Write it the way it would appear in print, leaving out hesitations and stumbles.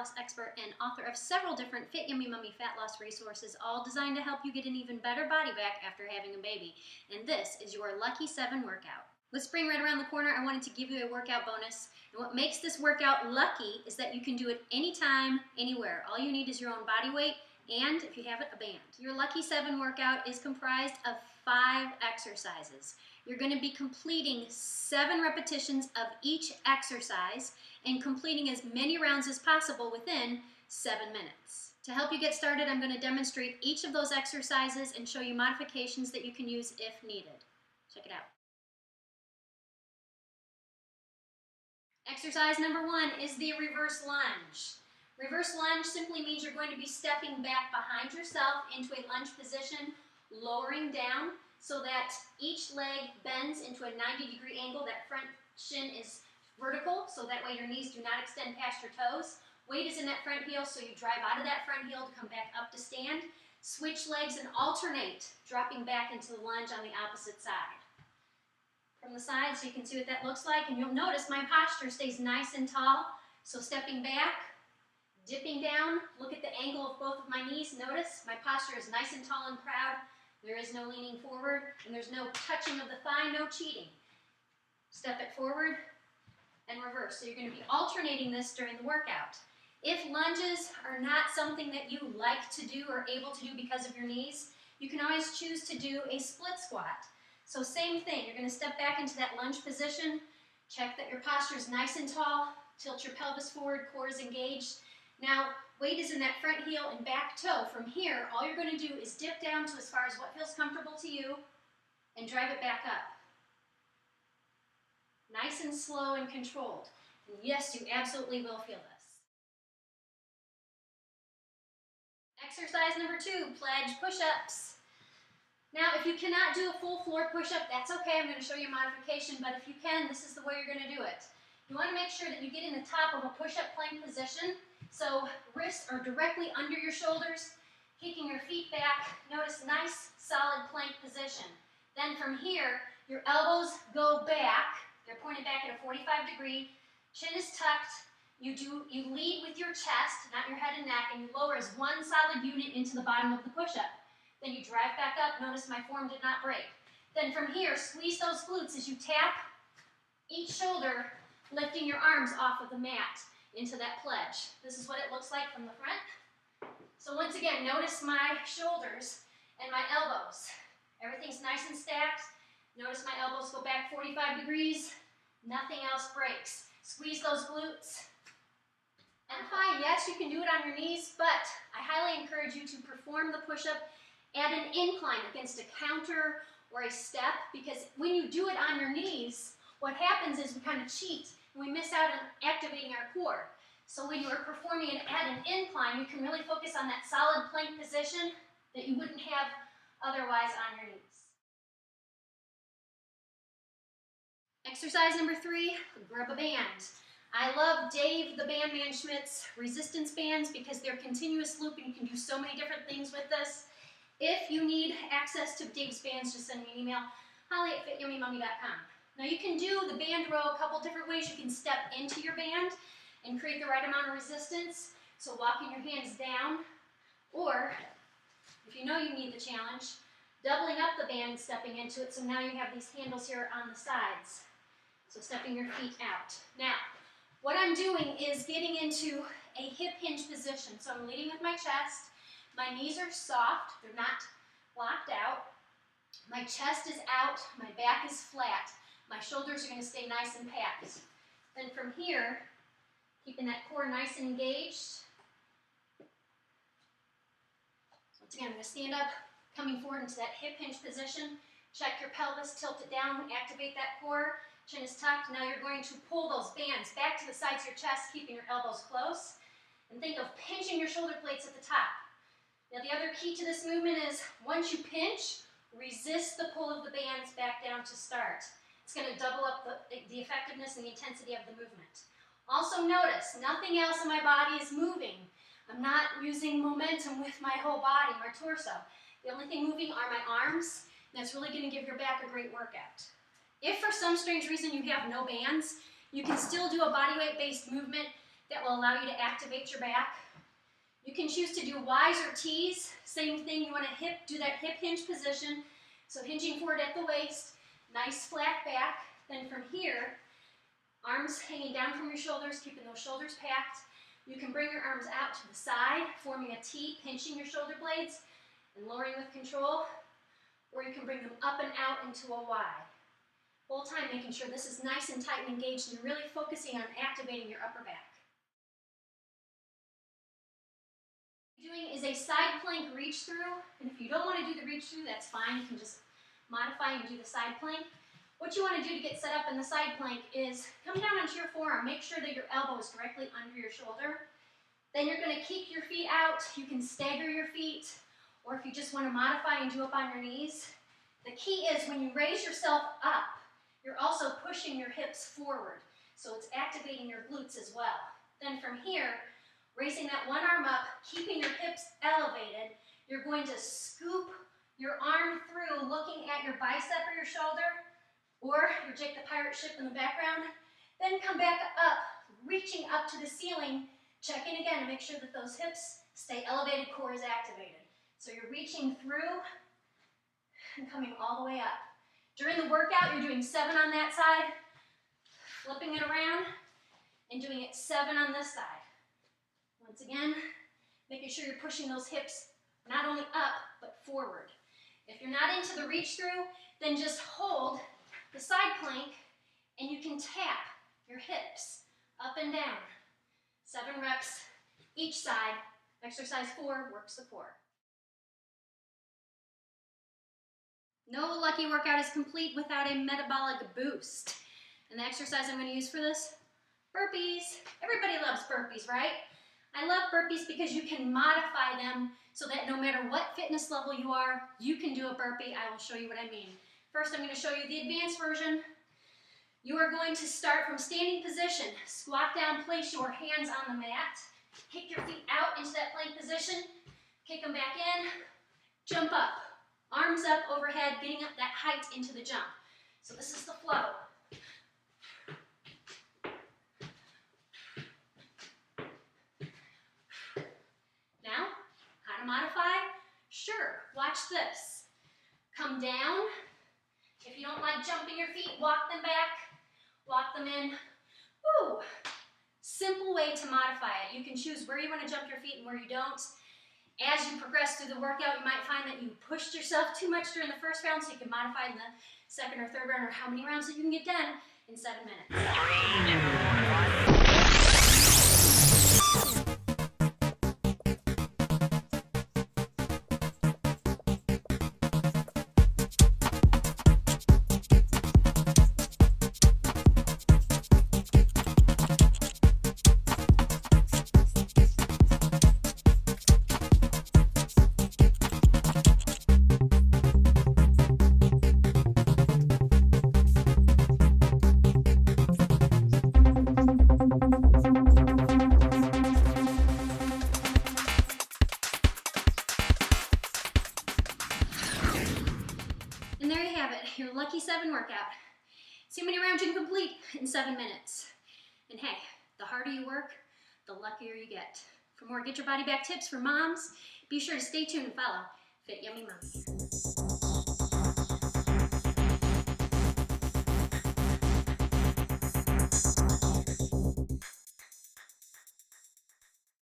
loss expert and author of several different FitYummyMummy fat loss resources, all designed to help you get an even better body back after having a baby. And this is your Lucky 7 workout. With spring right around the corner, I wanted to give you a workout bonus. And what makes this workout lucky is that you can do it anytime, anywhere. All you need is your own body weight and, if you have it, a band. Your Lucky 7 workout is comprised of 5 exercises. You're going to be completing 7 repetitions of each exercise and completing as many rounds as possible within 7 minutes. To help you get started, I'm going to demonstrate each of those exercises and show you modifications that you can use if needed. Check it out. Exercise number 1 is the reverse lunge. Reverse lunge simply means you're going to be stepping back behind yourself into a lunge position, lowering down so that each leg bends into a 90-degree angle. That front shin is vertical, so that way your knees do not extend past your toes. Weight is in that front heel, so you drive out of that front heel to come back up to stand. Switch legs and alternate, dropping back into the lunge on the opposite side. From the side, so you can see what that looks like, and you'll notice my posture stays nice and tall. So stepping back, dipping down, look at the angle of both of my knees. Notice my posture is nice and tall and proud. There is no leaning forward, and there's no touching of the thigh, no cheating. Step it forward and reverse. So you're going to be alternating this during the workout. If lunges are not something that you like to do or able to do because of your knees, you can always choose to do a split squat. So same thing, you're going to step back into that lunge position, check that your posture is nice and tall, tilt your pelvis forward, core is engaged. Now, weight is in that front heel and back toe. From here, all you're going to do is dip down to as far as what feels comfortable to you and drive it back up. Nice and slow and controlled. And yes, you absolutely will feel this. Exercise number 2, pledge push-ups. Now, if you cannot do a full floor push-up, that's okay. I'm going to show you a modification, but if you can, this is the way you're going to do it. You want to make sure that you get in the top of a push-up plank position. So wrists are directly under your shoulders, kicking your feet back. Notice nice, solid plank position. Then from here, your elbows go back. They're pointed back at a 45 degree. Chin is tucked. You lead with your chest, not your head and neck, and you lower as one solid unit into the bottom of the push-up. Then you drive back up. Notice my form did not break. Then from here, squeeze those glutes as you tap each shoulder, lifting your arms off of the mat into that pledge. This is what it looks like from the front. So once again, notice my shoulders and my elbows. Everything's nice and stacked. Notice my elbows go back 45 degrees. Nothing else breaks. Squeeze those glutes. And fine, yes, you can do it on your knees, but I highly encourage you to perform the push-up at an incline against a counter or a step, because when you do it on your knees, what happens is we kind of cheat and we miss out on activating our core. So when you are performing it at an incline, you can really focus on that solid plank position that you wouldn't have otherwise on your knees. Exercise number 3, grab a band. I love Dave the Bandman Schmidt's resistance bands because they're continuous loop and you can do so many different things with this. If you need access to Dave's bands, just send me an email, holly@FitYummyMummy.com. Now you can do the band row a couple different ways. You can step into your band and create the right amount of resistance, so walking your hands down, or if you know you need the challenge, doubling up the band and stepping into it, so now you have these handles here on the sides. So stepping your feet out. Now, what I'm doing is getting into a hip hinge position. So I'm leading with my chest. My knees are soft. They're not locked out. My chest is out. My back is flat. My shoulders are going to stay nice and packed. Then from here, keeping that core nice and engaged. Once again, I'm going to stand up, coming forward into that hip hinge position. Check your pelvis, tilt it down, activate that core. Chin is tucked. Now you're going to pull those bands back to the sides of your chest, keeping your elbows close. And think of pinching your shoulder blades at the top. Now the other key to this movement is once you pinch, resist the pull of the bands back down to start. It's going to double up the effectiveness and the intensity of the movement. Also notice, nothing else in my body is moving. I'm not using momentum with my whole body, my torso. The only thing moving are my arms, and that's really going to give your back a great workout. If for some strange reason you have no bands, you can still do a bodyweight-based movement that will allow you to activate your back. You can choose to do Ys or Ts. Same thing, you want to do that hip hinge position. So hinging forward at the waist, nice flat back. Then from here, arms hanging down from your shoulders, keeping those shoulders packed. You can bring your arms out to the side, forming a T, pinching your shoulder blades and lowering with control. Or you can bring them up and out into a Y. Whole time making sure this is nice and tight and engaged, and you're really focusing on activating your upper back. What you're doing is a side plank reach through, and if you don't want to do the reach through, that's fine. You can just modify and do the side plank. What you want to do to get set up in the side plank is come down onto your forearm. Make sure that your elbow is directly under your shoulder. Then you're going to kick your feet out. You can stagger your feet, or if you just want to modify and do up on your knees. The key is when you raise yourself up, you're also pushing your hips forward. So it's activating your glutes as well. Then from here, raising that one arm up, keeping your hips elevated, you're going to scoop your arm through, looking at your bicep or your shoulder, or your Jake the Pirate ship in the background. Then come back up, reaching up to the ceiling, checking again to make sure that those hips stay elevated, core is activated. So you're reaching through and coming all the way up. During the workout, you're doing 7 on that side, flipping it around, and doing it 7 on this side. Once again, making sure you're pushing those hips not only up, but forward. If you're not into the reach through, then just hold the side plank and you can tap your hips up and down. 7 reps each side. Exercise 4 works the core. No lucky workout is complete without a metabolic boost. And the exercise I'm going to use for this, burpees. Everybody loves burpees, right? I love burpees because you can modify them so that no matter what fitness level you are, you can do a burpee. I will show you what I mean. First, I'm going to show you the advanced version. You are going to start from standing position. Squat down, place your hands on the mat. Kick your feet out into that plank position. Kick them back in. Jump up. Arms up overhead, getting up that height into the jump. So this is the flow. Now, how to modify? Sure, watch this. Come down. If you don't like jumping your feet, walk them back, walk them in. Woo! Simple way to modify it. You can choose where you want to jump your feet and where you don't. As you progress through the workout, you might find that you pushed yourself too much during the first round, so you can modify in the second or third round, or how many rounds that you can get done in 7 minutes. And there you have it, your lucky 7 workout. See how many rounds you can complete in 7 minutes. And hey, the harder you work, the luckier you get. For more Get Your Body Back tips for moms, be sure to stay tuned and follow FitYummyMummy.